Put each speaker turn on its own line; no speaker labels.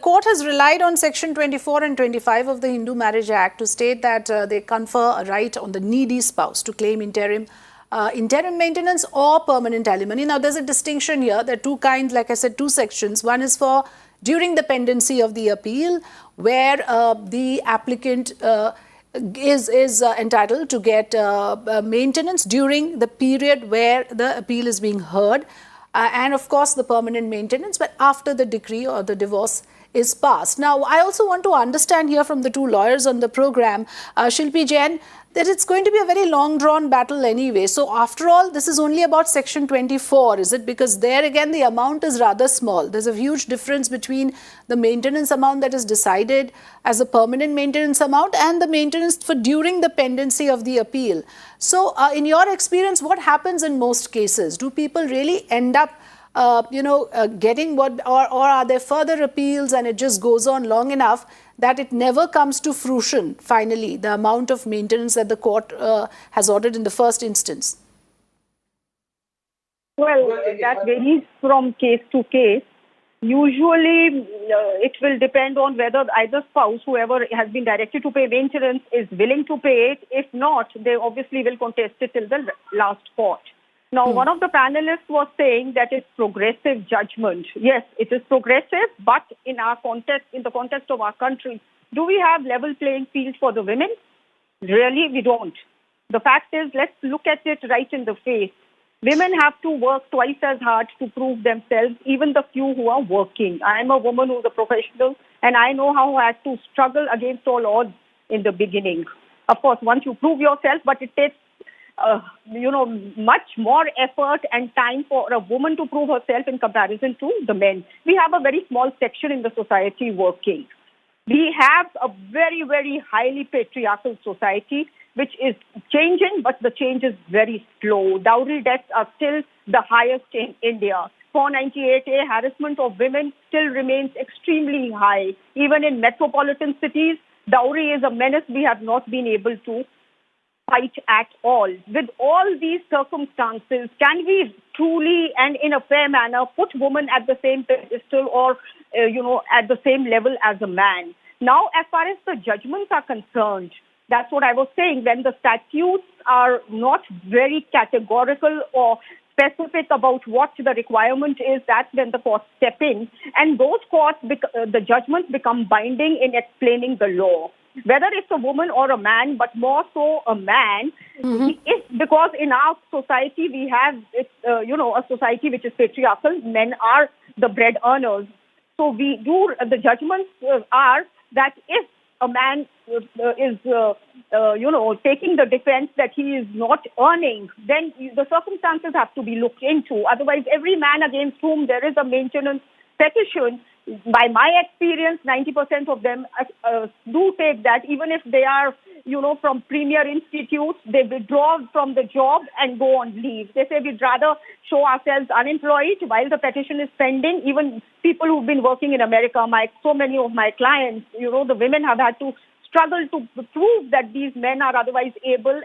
court has relied on Section 24 and 25 of the Hindu Marriage Act to state that they confer a right on the needy spouse to claim interim maintenance or permanent alimony. Now, there's a distinction here. There are two kinds, like I said, two sections. One is for during the pendency of the appeal, where the applicant is entitled to get maintenance during the period where the appeal is being heard. And of course the permanent maintenance, but after the decree or the divorce is passed. Now, I also want to understand here from the two lawyers on the program, Shilpi Jain, that it's going to be a very long drawn battle anyway. So after all, this is only about Section 24, is it? Because there again, the amount is rather small. There's a huge difference between the maintenance amount that is decided as a permanent maintenance amount and the maintenance for during the pendency of the appeal. So in your experience, what happens in most cases? Do people really end up getting what, or are there further appeals and it just goes on long enough that it never comes to fruition, finally, the amount of maintenance that the court has ordered in the first instance?
Well, that varies from case to case. Usually, it will depend on whether either spouse, whoever has been directed to pay maintenance, is willing to pay it. If not, they obviously will contest it till the last court. Now, one of the panelists was saying that it's progressive judgment. Yes, it is progressive, but in the context of our country, do we have level playing field for the women? Really, we don't. The fact is, let's look at it right in the face. Women have to work twice as hard to prove themselves, even the few who are working. I'm a woman who's a professional, and I know how I had to struggle against all odds in the beginning. Of course, once you prove yourself, but it takes much more effort and time for a woman to prove herself in comparison to the men. We have a very small section in the society working. We have a very, very highly patriarchal society, which is changing, but the change is very slow. Dowry deaths are still the highest in India. 498A harassment of women still remains extremely high. Even in metropolitan cities, dowry is a menace we have not been able to fight at all. With all these circumstances, can we truly and in a fair manner put women at the same pedestal or, at the same level as a man? Now, as far as the judgments are concerned, that's what I was saying. When the statutes are not very categorical or specific about what the requirement is, that's when the courts step in. And those courts, the judgments become binding in explaining the law. Whether it's a woman or a man, but more so a man, because in our society we have, a society which is patriarchal. Men are the bread earners. So the judgments are that if a man is, taking the defense that he is not earning, then the circumstances have to be looked into. Otherwise, every man against whom there is a maintenance petition, by my experience, 90% of them do take that, even if they are, from premier institutes, they withdraw from the job and go on leave. They say we'd rather show ourselves unemployed while the petition is pending. Even people who've been working in America, so many of my clients, the women have had to struggle to prove that these men are otherwise able